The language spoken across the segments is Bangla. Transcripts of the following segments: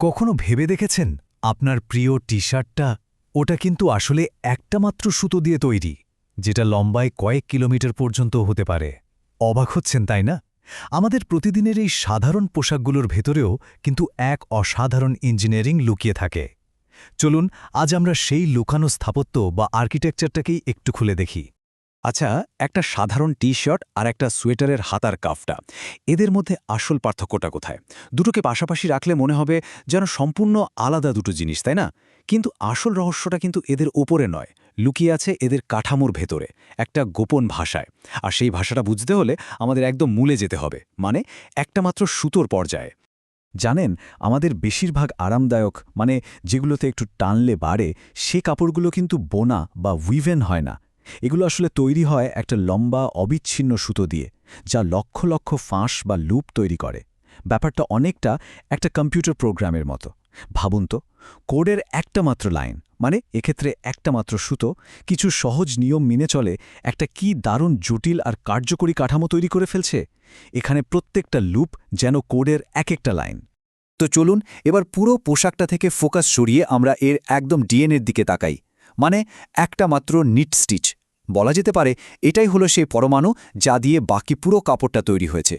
কখনো ভেবে দেখেছেন আপনার প্রিয় টি-শার্টটা ওটা কিন্তু আসলে একটা মাত্র সুতো দিয়ে তৈরি, যেটা লম্বায় কয়েক কিলোমিটার পর্যন্ত হতে পারে। অবাক হচ্ছেন তাই না? আমাদের প্রতিদিনের এই সাধারণ পোশাকগুলোর ভেতরেও কিন্তু এক অসাধারণ ইঞ্জিনিয়ারিং লুকিয়ে থাকে। চলুন আজ আমরা সেই লুকানো স্থাপত্য বা আর্কিটেকচারটাকেই একটু খুলে দেখি। আচ্ছা, একটা সাধারণ টি-শার্ট আর একটা সোয়েটারের হাতার কাফটা, এদের মধ্যে আসল পার্থক্যটা কোথায়? দুটোকে পাশাপাশি রাখলে মনে হবে যেন সম্পূর্ণ আলাদা দুটো জিনিস, তাই না? কিন্তু আসল রহস্যটা কিন্তু এদের ওপরে নয়, লুকিয়ে আছে এদের কাঠামোর ভেতরে, একটা গোপন ভাষায়। আর সেই ভাষাটা বুঝতে হলে আমাদের একদম মূলে যেতে হবে, মানে একটা মাত্র সুতোর পর্যায়ে। জানেন, আমাদের বেশিরভাগ আরামদায়ক, মানে যেগুলোতে একটু টানলে বাড়ে, সে কাপড়গুলো কিন্তু বোনা বা উইভেন হয় না। এগুলো আসলে তৈরি হয় একটা লম্বা অবিচ্ছিন্ন সুতো দিয়ে, যা লক্ষ লক্ষ ফাঁস বা লুপ তৈরি করে। ব্যাপারটা অনেকটা একটা কম্পিউটার প্রোগ্রামের মতো। ভাবুন তো, কোডের একটা মাত্র লাইন, মানে এক্ষেত্রে একটা মাত্র সুতো, কিছু সহজ নিয়ম মেনে চলে একটা কি দারুণ জটিল আর কার্যকরী কাঠামো তৈরি করে ফেলছে। এখানে প্রত্যেকটা লুপ যেন কোডের এক একটা লাইন। তো চলুন এবার পুরো পোশাকটা থেকে ফোকাস সরিয়ে আমরা এর একদম ডিএনএর দিকে তাকাই। মানে একটা মাত্র নিট স্টিচ। বলা যেতে পারে এটাই হলো সেই পরমাণু যা দিয়ে বাকি পুরো কাপড়টা তৈরি হয়েছে।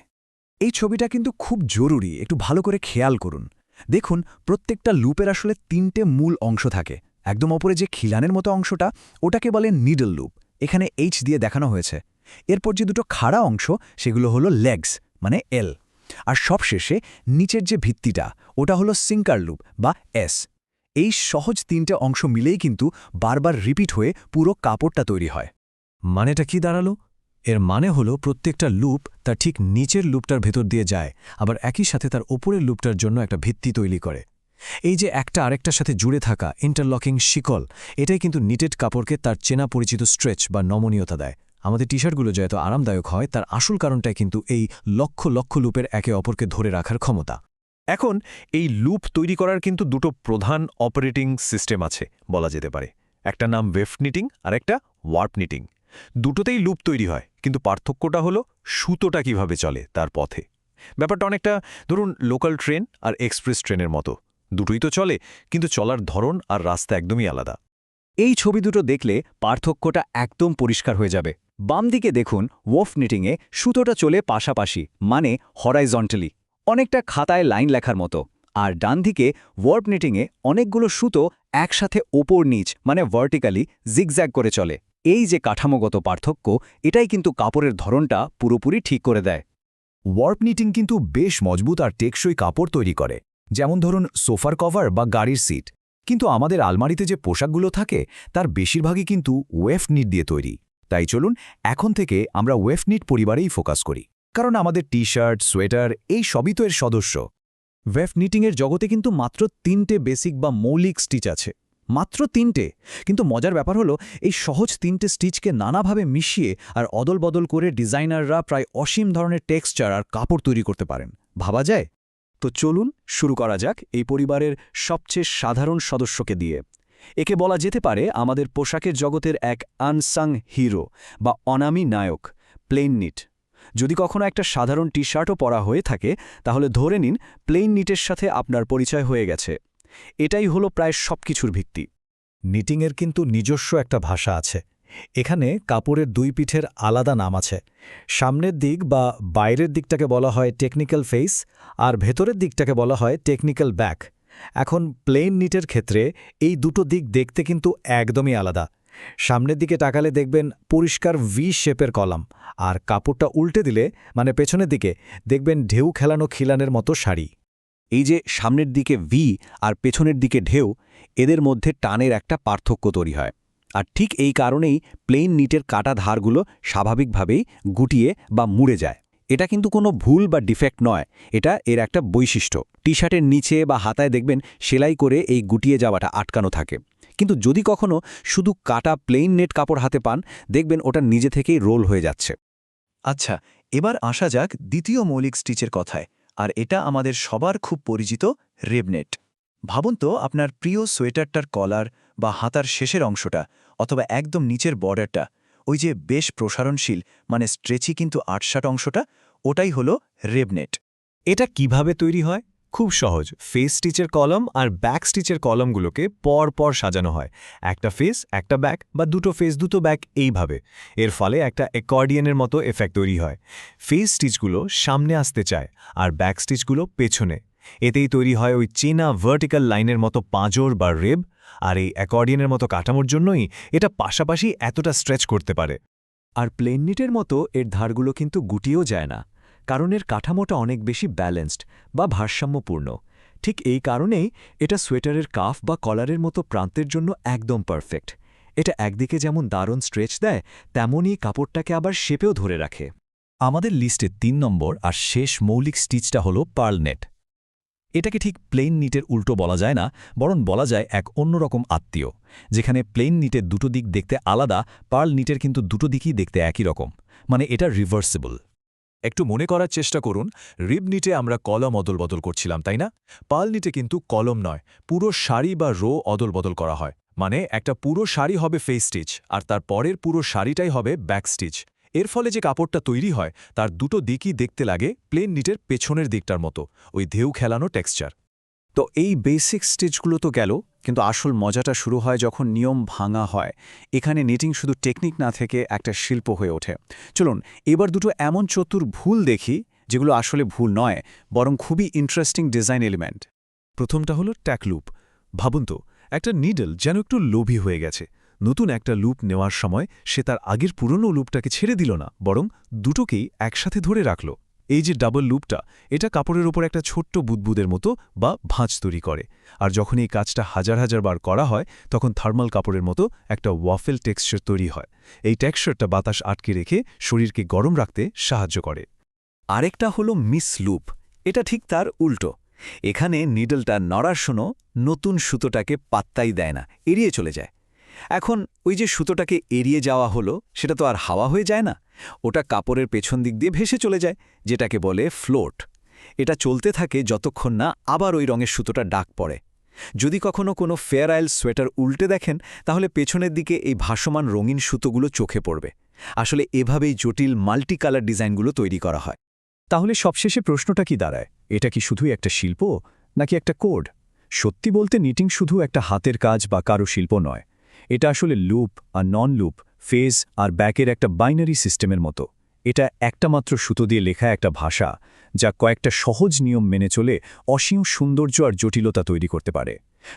এই ছবিটা কিন্তু খুব জরুরি, একটু ভালো করে খেয়াল করুন। দেখুন, প্রত্যেকটা লুপের আসলে তিনটে মূল অংশ থাকে। একদম ওপরে যে খিলানের মতো অংশটা, ওটাকে বলে নিডল লুপ, এখানে এইচ দিয়ে দেখানো হয়েছে। এরপর যে দুটো খাড়া অংশ, সেগুলো হলো লেগস, মানে এল। আর সবশেষে নিচের যে ভিত্তিটা, ওটা হলো সিঙ্কার লুপ বা এস। এই সহজ তিনটে অংশ মিলেই কিন্তু বারবার রিপিট হয়ে পুরো কাপড়টা তৈরি হয়। মানেটা কি দাঁড়ালো? এর মানে হলো প্রত্যেকটা লুপ তার ঠিক নিচের লুপটার ভেতর দিয়ে যায়, আবার একই সাথে তার ওপরের লুপটার জন্য একটা ভিত্তি তৈরি করে। এই যে একটা আরেকটার সাথে জুড়ে থাকা ইন্টারলকিং শিকল, এটাই কিন্তু নিটেড কাপড়কে তার চেনা পরিচিত স্ট্রেচ বা নমনীয়তা দেয়। আমাদের টি শার্টগুলো যে এত আরামদায়ক হয়, তার আসল কারণটাই কিন্তু এই লক্ষ লক্ষ লুপের একে অপরকে ধরে রাখার ক্ষমতা। এখন এই লুপ তৈরি করার কিন্তু দুটো প্রধান অপারেটিং সিস্টেম আছে বলা যেতে পারে। একটা নাম ওয়েফট নিটিং আর একটা ওয়ার্প নিটিং। দুটোতেই লুপ তৈরি হয়, কিন্তু পার্থক্যটা হলো সুতোটা কিভাবে চলে তার পথে। ব্যাপারটা অনেকটা ধরুন লোকাল ট্রেন আর এক্সপ্রেস ট্রেনের মতো। দুটোই তো চলে, কিন্তু চলার ধরন আর রাস্তা একদমই আলাদা। এই ছবি দুটো দেখলে পার্থক্যটা একদম পরিষ্কার হয়ে যাবে। বাম দিকে দেখুন, ওয়ফ নিটিংয়ে সুতোটা চলে পাশাপাশি, মানে হরাইজন্টালি, অনেকটা খাতায় লাইন লেখার মতো। আর ডান দিকে ওয়ার্প নিটিংয়ে অনেকগুলো সুতো একসাথে ওপর নিচ, মানে ভার্টিক্যালি জিগজ্যাগ করে চলে। এই যে কাঠামোগত পার্থক্য, এটাই কিন্তু কাপড়ের ধরনটা পুরোপুরি ঠিক করে দেয়। ওয়ার্প নিটিং কিন্তু বেশ মজবুত আর টেকসই কাপড় তৈরি করে, যেমন ধরুন সোফার কভার বা গাড়ির সিট। কিন্তু আমাদের আলমারিতে যে পোশাকগুলো থাকে, তার বেশিরভাগই কিন্তু ওয়েফট নিট দিয়ে তৈরি। তাই চলুন এখন থেকে আমরা ওয়েফট নিট পরিবারেই ফোকাস করি, কারণ আমাদের টি শার্ট, সোয়েটার এই সবই তো এর সদস্য। ওয়েফট নিটিংয়ের জগতে কিন্তু মাত্র 3টে বেসিক বা মৌলিক স্টিচ আছে, মাত্র 3টে। কিন্তু মজার ব্যাপার হলো, এই সহজ 3টে স্টিচকে নানাভাবে মিশিয়ে আর অদল বদল করে ডিজাইনাররা প্রায় অসীম ধরনের টেক্সচার আর কাপড় তৈরি করতে পারেন। ভাবা যায়? তো চলুন শুরু করা যাক এই পরিবারের সবচেয়ে সাধারণ সদস্যকে দিয়ে। একে বলা যেতে পারে আমাদের পোশাকের জগতের এক আনসাং হিরো বা অনামী নায়ক, প্লেন নিট। যদি কখনো একটা সাধারণ টি শার্টও পরা হয়ে থাকে, তাহলে ধরে নিন প্লেন নিটের সাথে আপনার পরিচয় হয়ে গেছে। এটাই হলো প্রায় সবকিছুর ভিত্তি। নিটিংয়ের কিন্তু নিজস্ব একটা ভাষা আছে। এখানে কাপড়ের দুই পিঠের আলাদা নাম আছে। সামনের দিক বা বাইরের দিকটাকে বলা হয় টেকনিক্যাল ফেস, আর ভেতরের দিকটাকে বলা হয় টেকনিক্যাল ব্যাক। এখন প্লেন নিটের ক্ষেত্রে এই দুটো দিক দেখতে কিন্তু একদমই আলাদা। সামনের দিকে তাকালে দেখবেন পরিষ্কার ভি শেপের কলাম, আর কাপড়টা উল্টে দিলে, মানে পেছনের দিকে, দেখবেন ঢেউ খেলানো খিলানের মতো শাড়ি। এই যে সামনের দিকে ভি আর পেছনের দিকে ঢেউ, এদের মধ্যে টানের একটা পার্থক্য তৈরি হয়। আর ঠিক এই কারণেই প্লেন নিটের কাটা ধারগুলো স্বাভাবিকভাবেই গুটিয়ে বা মুড়ে যায়। এটা কিন্তু কোনো ভুল বা ডিফেক্ট নয়, এটা এর একটা বৈশিষ্ট্য। টি শার্টের নিচে বা হাতায় দেখবেন সেলাই করে এই গুটিয়ে যাওয়াটা আটকানো থাকে। কিন্তু যদি কখনো শুধু কাটা প্লেন নেট কাপড় হাতে পান, দেখবেন ওটা নিজে থেকেই রোল হয়ে যাচ্ছে। আচ্ছা, এবার আসা যাক দ্বিতীয় মৌলিক স্টিচের কথায়, আর এটা আমাদের সবার খুব পরিচিত রেবনেট। ভাবুন তো, আপনার প্রিয় সোয়েটারটার কলার বা হাতার শেষের অংশটা, অথবা একদম নিচের বর্ডারটা, ওই যে বেশ প্রসারণশীল, মানে স্ট্রেচি কিন্তু আটসাট অংশটা, ওটাই হলো রেবনেট। এটা কিভাবে তৈরি হয়? খুব সহজ, ফেস স্টিচের কলম আর ব্যাক স্টিচের কলমগুলোকে পর পর সাজানো হয়, একটা ফেস একটা ব্যাক বা দুটো ফেস দুটো ব্যাক এইভাবে। এর ফলে একটা অ্যাকর্ডিয়নের মতো এফেক্ট তৈরি হয়। ফেস স্টিচগুলো সামনে আসতে চায় আর ব্যাক স্টিচগুলো পেছনে। এতেই তৈরি হয় ওই চেনা ভার্টিক্যাল লাইনের মতো পাঁজর বা রেব, আর এই অ্যাকর্ডিয়নের মতো কাঠামোর জন্যই এটা পাশাপাশি এতটা স্ট্রেচ করতে পারে। আর প্লেন নিটের মতো এর ধারগুলো কিন্তু গুটিয়েও যায় না, কারণ এর কাঠামোটা অনেক বেশি ব্যালেন্সড বা ভারসাম্যপূর্ণ। ঠিক এই কারণেই এটা সোয়েটারের কাফ বা কলারের মতো প্রান্তের জন্য একদম পারফেক্ট। এটা একদিকে যেমন দারুণ স্ট্রেচ দেয়, তেমনই কাপড়টাকে আবার শেপেও ধরে রাখে। আমাদের লিস্টে ৩ নম্বর আর শেষ মৌলিক স্টিচটা হলো পার্ল নেট। এটাকে ঠিক প্লেন নিটের উল্টো বলা যায় না, বরং বলা যায় এক অন্যরকম আত্মীয়। যেখানে প্লেন নিটের দুটো দিক দেখতে আলাদা, পার্ল নিটের কিন্তু দুটো দিকই দেখতে একই রকম, মানে এটা রিভার্সিবল। একটু মনে করার চেষ্টা করুন, রিব নিটে আমরা কলম অদল বদল করছিলাম, তাই না? পার্ল নিটে কিন্তু কলম নয়, পুরো শাড়ি বা রো অদল বদল করা হয়। মানে একটা পুরো শাড়ি হবে ফেস স্টিচ আর তার পরের পুরো শাড়িটাই হবে ব্যাক স্টিচ। এর ফলে যে কাপড়টা তৈরি হয় তার দুটো দিকই দেখতে লাগে প্লেন নিটের পেছনের দিকটার মতো, ওই ঢেউ খেলানো টেক্সচার। তো এই বেসিক স্টিচগুলো তো গেল, কিন্তু আসল মজাটা শুরু হয় যখন নিয়ম ভাঙা হয়। এখানে নিটিং শুধু টেকনিক না থেকে একটা শিল্প হয়ে ওঠে। চলুন এবার দুটো এমন চতুর ভুল দেখি যেগুলো আসলে ভুল নয়, বরং খুবই ইন্টারেস্টিং ডিজাইন এলিমেন্ট। প্রথমটা হলো ট্যাক লুপ। ভাবুন তো, একটা নিডল যেন একটু লোভী হয়ে গেছে। নতুন একটা লুপ নেওয়ার সময় সে তার আগের পুরনো লুপটাকে ছেড়ে দিল না, বরং দুটোকেই একসাথে ধরে রাখল। এই যে ডাবল লুপটা, এটা কাপড়ের ওপর একটা ছোট্ট বুদবুদের মতো বা ভাঁজ তৈরি করে। আর যখন এই কাজটা হাজার হাজার বার করা হয়, তখন থার্মাল কাপড়ের মতো একটা ওয়াফেল টেক্সচার তৈরি হয়। এই টেক্সচারটা বাতাস আটকে রেখে শরীরকে গরম রাখতে সাহায্য করে। আরেকটা হলো মিস লুপ। এটা ঠিক তার উল্টো। এখানে নিডলটা নড়ার শোনো নতুন সুতোটাকে পাত্তাই দেয় না, এড়িয়ে চলে যায়। এখন ওই যে সুতোটাকে এড়িয়ে যাওয়া হলো, সেটা তো আর হাওয়া হয়ে যায় না, ওটা কাপড়ের পেছন দিক দিয়ে ভেসে চলে যায়, যেটাকে বলে ফ্লোট। এটা চলতে থাকে যতক্ষণ না আবার ওই রঙের সুতোটা ডাক পড়ে। যদি কখনো কোনো ফেয়ার আইল সোয়েটার উল্টে দেখেন, তাহলে পেছনের দিকে এই ভাসমান রঙিন সুতোগুলো চোখে পড়বে। আসলে এভাবেই জটিল মাল্টি কালার ডিজাইনগুলো তৈরি করা হয়। তাহলে সবশেষে প্রশ্নটা কি দাঁড়ায়? এটা কি শুধুই একটা শিল্প নাকি একটা কোড? সত্যি বলতে নিটিং শুধু একটা হাতের কাজ বা কারুশিল্প নয়। এটা আসলে লুপ আর নন লুপ, ফেজ আর ব্যাকের একটা বাইনারি সিস্টেমের মতো। এটা একটা মাত্র সুতো দিয়ে লেখা একটা ভাষা, যা কয়েকটা সহজ নিয়ম মেনে চলে অসীম সৌন্দর্য আর জটিলতা তৈরি করতে পারে।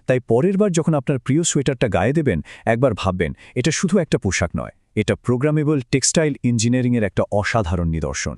তাই পরের বার যখন আপনার প্রিয় সোয়েটারটা গায়ে দেবেন, একবার ভাববেন এটা শুধু একটা পোশাক নয়, এটা প্রোগ্রামেবল টেক্সটাইল ইঞ্জিনিয়ারিংয়ের একটা অসাধারণ নিদর্শন।